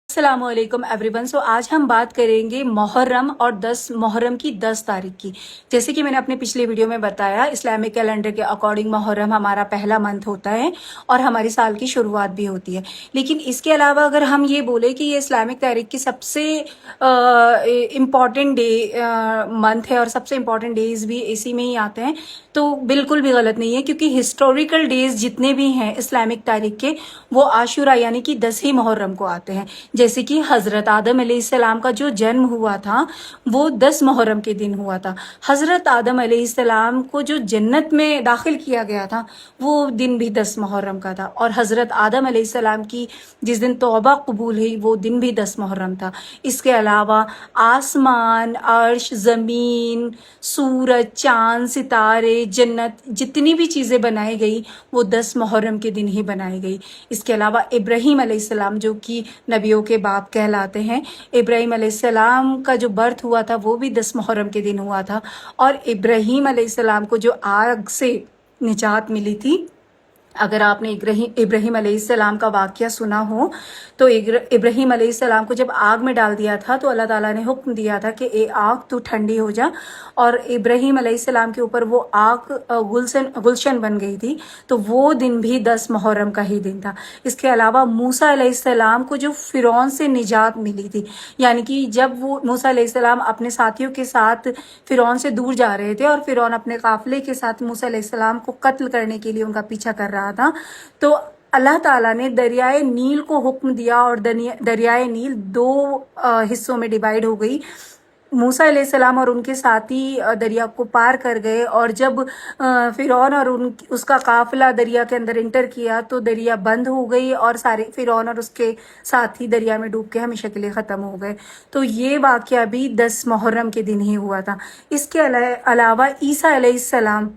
السلام علیکم every one. آج ہم بات کریں گے محرم اور 10 محرم کی 10 تاریخ کی. جیسے کہ میں نے اپنے پچھلے ویڈیو میں بتایا، اسلامک کیلنڈر کے اکارڈنگ محرم ہمارا پہلا منتھ ہوتا ہے اور ہماری سال کی شروعات بھی ہوتی ہے. لیکن اس کے علاوہ اگر ہم یہ بولیں کہ یہ اسلامک تاریخ کی سب سے امپورٹنٹ ڈے منتھ ہے اور سب سے امپورٹنٹ ڈیز بھی اسی میں ہی آتے ہیں، تو بالکل بھی غلط نہیں ہے، کیونکہ ہسٹوریکل ڈیز جتنے بھی ہیں اسلامک تاریخ کے وہ عاشورہ یعنی کہ 10 محرم کو آتے ہیں. جیسے کہ حضرت آدم علیہ السلام کا جو جنم ہوا تھا وہ 10 محرم کے دن ہوا تھا. حضرت آدم علیہ السلام کو جو جنت میں داخل کیا گیا تھا وہ دن بھی 10 محرم کا تھا، اور حضرت آدم علیہ السلام کی جس دن توبہ قبول ہوئی وہ دن بھی 10 محرم تھا. اس کے علاوہ آسمان، عرش، زمین، سورج، چاند، ستارے، جنت، جتنی بھی چیزیں بنائی گئی وہ 10 محرم کے دن ہی بنائی گئی. اس کے علاوہ ابراہیم علیہ السلام جو کہ نبیوں کے باپ کہلاتے ہیں، ابراہیم علیہ السلام کا جو برتھ ہوا تھا وہ بھی 10 محرم کے دن ہوا تھا. اور ابراہیم علیہ السلام کو جو آگ سے نجات ملی تھی، اگر آپ نے ابراہیم علیہ السلام کا واقعہ سنا ہو تو ابراہیم علیہ السلام کو جب آگ میں ڈال دیا تھا تو اللہ تعالیٰ نے حکم دیا تھا کہ اے آگ تو ٹھنڈی ہو جا، اور ابراہیم علیہ السلام کے اوپر وہ آگ گلشن بن گئی تھی. تو وہ دن بھی 10 محرم کا ہی دن تھا. اس کے علاوہ موسیٰ علیہ السلام کو جو فرعون سے نجات ملی تھی، یعنی کہ جب وہ موسیٰ علیہ السلام اپنے ساتھیوں کے ساتھ فرعون سے دور جا رہے تھے اور فرعون اپنے قافلے کے ساتھ موسیٰ علیہ السلام کو قتل کرنے کے لیے ان کا پیچھا کر رہا تھا، تو اللہ تعالیٰ نے دریائے نیل کو حکم دیا اور دریائے نیل 2 حصوں میں ڈیوائیڈ ہو گئی. موسیٰ علیہ السلام اور ان کے ساتھی دریا کو پار کر گئے، اور جب فرعون اور اس کا قافلہ دریا کے اندر انٹر کیا تو دریا بند ہو گئی اور سارے فرعون اور اس کے ساتھی دریا میں ڈوب کے ہمیشہ کے لیے ختم ہو گئے. تو یہ واقعہ بھی 10 محرم کے دن ہی ہوا تھا. اس کے علاوہ عیسیٰ علیہ السلام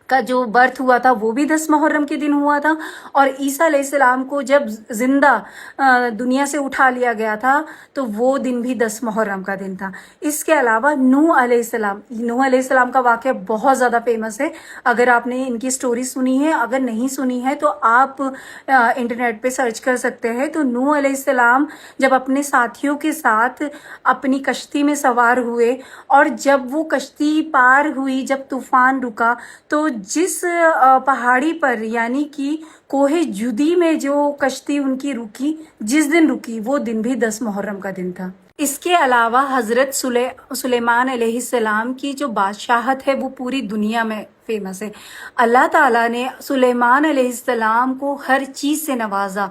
کا جو برتھ ہوا تھا وہ بھی 10 محرم کے دن ہوا تھا، اور عیسیٰ علیہ السلام کو جب زندہ دنیا سے اٹھا لیا گیا تھا تو وہ دن بھی 10 محرم کا دن تھا. اس کے علاوہ نوح علیہ السلام کا واقعہ بہت زیادہ فیمس ہے. اگر آپ نے ان کی سٹوری سنی ہے، اگر نہیں سنی ہے تو آپ انٹرنیٹ پہ سرچ کر سکتے ہیں. تو نوح علیہ السلام جب اپنے ساتھیوں کے ساتھ اپنی کشتی میں سوار ہوئے اور جب وہ کشتی پار ہوئی، جب طوفان رکا، تو جس پہاڑی پر یعنی کہ کوہ جدی میں جو کشتی ان کی رکی، جس دن رکی وہ دن بھی 10 محرم کا دن تھا. اس کے علاوہ حضرت سلیمان علیہ السلام کی جو بادشاہت ہے وہ پوری دنیا میں فیمس ہے. اللہ تعالیٰ نے سلیمان علیہ السلام کو ہر چیز سے نوازا،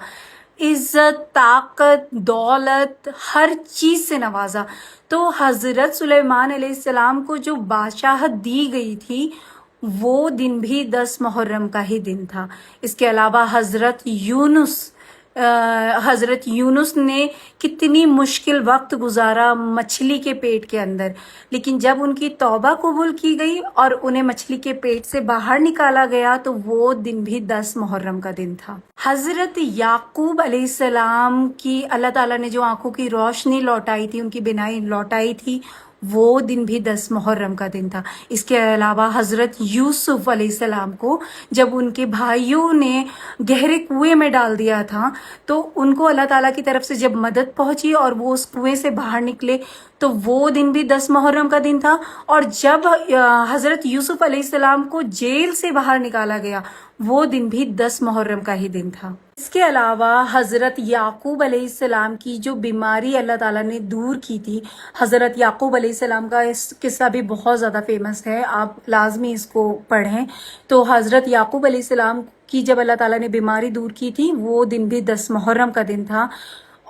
عزت، طاقت، دولت، ہر چیز سے نوازا. تو حضرت سلیمان علیہ السلام کو جو بادشاہت دی گئی تھی وہ دن بھی 10 محرم کا ہی دن تھا. اس کے علاوہ حضرت یونس نے کتنی مشکل وقت گزارا مچھلی کے پیٹ کے اندر، لیکن جب ان کی توبہ قبول کی گئی اور انہیں مچھلی کے پیٹ سے باہر نکالا گیا تو وہ دن بھی 10 محرم کا دن تھا. حضرت یعقوب علیہ السلام کی اللہ تعالیٰ نے جو آنکھوں کی روشنی لوٹائی تھی، ان کی بینائی لوٹائی تھی، وہ دن بھی 10 محرم کا دن تھا. اس کے علاوہ حضرت یوسف علیہ السلام کو جب ان کے بھائیوں نے گہرے کنویں میں ڈال دیا تھا تو ان کو اللہ تعالیٰ کی طرف سے جب مدد پہنچی اور وہ اس کنویں سے باہر نکلے تو وہ دن بھی 10 محرم کا دن تھا. اور جب حضرت یوسف علیہ السلام کو جیل سے باہر نکالا گیا وہ دن بھی 10 محرم کا ہی دن تھا. اس کے علاوہ حضرت یعقوب علیہ السلام کی جو بیماری اللہ تعالیٰ نے دور کی تھی، حضرت یعقوب علیہ السلام کا اس قصہ بھی بہت زیادہ فیمس ہے، آپ لازمی اس کو پڑھیں. تو حضرت یعقوب علیہ السلام کی جب اللہ تعالیٰ نے بیماری دور کی تھی وہ دن بھی 10 محرم کا دن تھا.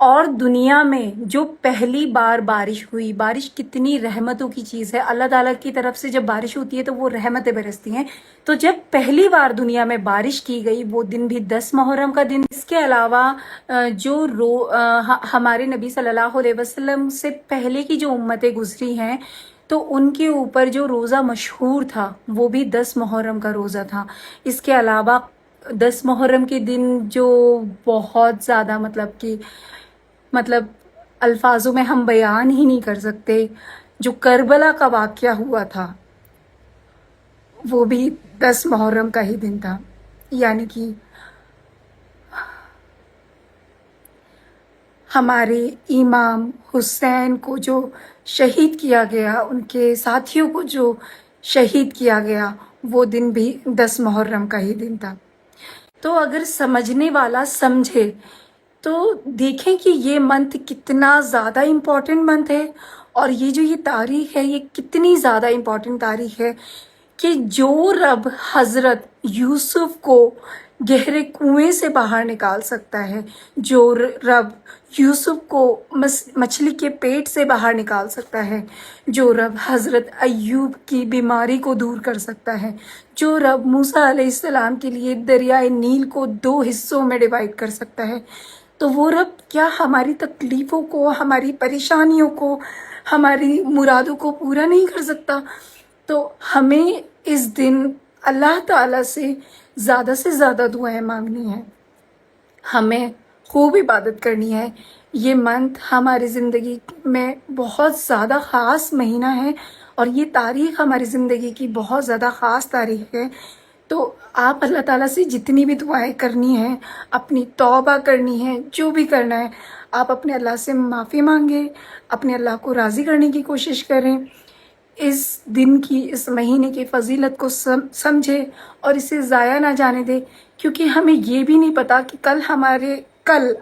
اور دنیا میں جو پہلی بار بارش ہوئی، بارش کتنی رحمتوں کی چیز ہے، اللہ تعالیٰ کی طرف سے جب بارش ہوتی ہے تو وہ رحمتیں برستی ہیں. تو جب پہلی بار دنیا میں بارش کی گئی وہ دن بھی 10 محرم کا دن. اس کے علاوہ ہمارے نبی صلی اللہ علیہ وسلم سے پہلے کی جو امتیں گزری ہیں تو ان کے اوپر جو روزہ مشہور تھا وہ بھی 10 محرم کا روزہ تھا. اس کے علاوہ 10 محرم کے دن جو بہت زیادہ مطلب الفاظوں میں ہم بیان ہی نہیں کر سکتے، جو کربلا کا واقعہ ہوا تھا وہ بھی 10 محرم کا ہی دن تھا. یعنی کہ ہمارے امام حسین کو جو شہید کیا گیا، ان کے ساتھیوں کو جو شہید کیا گیا، وہ دن بھی 10 محرم کا ہی دن تھا۔ تو اگر سمجھنے والا سمجھے تو دیکھیں کہ یہ منتھ کتنا زیادہ امپورٹنٹ منتھ ہے، اور یہ تاریخ ہے، یہ کتنی زیادہ امپورٹنٹ تاریخ ہے کہ جو رب حضرت یوسف کو گہرے کنویں سے باہر نکال سکتا ہے، جو رب یوسف کو مچھلی کے پیٹ سے باہر نکال سکتا ہے، جو رب حضرت ایوب کی بیماری کو دور کر سکتا ہے، جو رب موسیٰ علیہ السلام کے لیے دریائے نیل کو 2 حصوں میں ڈیوائڈ کر سکتا ہے، تو وہ رب کیا ہماری تکلیفوں کو، ہماری پریشانیوں کو، ہماری مرادوں کو پورا نہیں کر سکتا؟ تو ہمیں اس دن اللہ تعالیٰ سے زیادہ دعائیں مانگنی ہیں، ہمیں خوب عبادت کرنی ہے۔ یہ منتھ ہماری زندگی میں بہت زیادہ خاص مہینہ ہے، اور یہ تاریخ ہماری زندگی کی بہت زیادہ خاص تاریخ ہے۔ تو آپ اللہ تعالیٰ سے جتنی بھی دعائیں کرنی ہیں، اپنی توبہ کرنی ہے، جو بھی کرنا ہے، آپ اپنے اللہ سے معافی مانگیں، اپنے اللہ کو راضی کرنے کی کوشش کریں، اس دن کی، اس مہینے کی فضیلت کو سمجھے اور اسے ضائع نہ جانے دے، کیونکہ ہمیں یہ بھی نہیں پتا کہ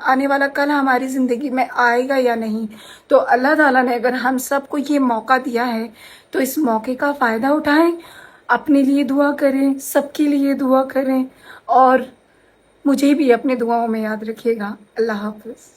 آنے والا کل ہماری زندگی میں آئے گا یا نہیں۔ تو اللہ تعالیٰ نے اگر ہم سب کو یہ موقع دیا ہے تو اس موقع کا فائدہ اٹھائیں، اپنے لیے دعا کریں، سب کے لیے دعا کریں، اور مجھے بھی اپنے دعاؤں میں یاد رکھیے گا۔ اللہ حافظ۔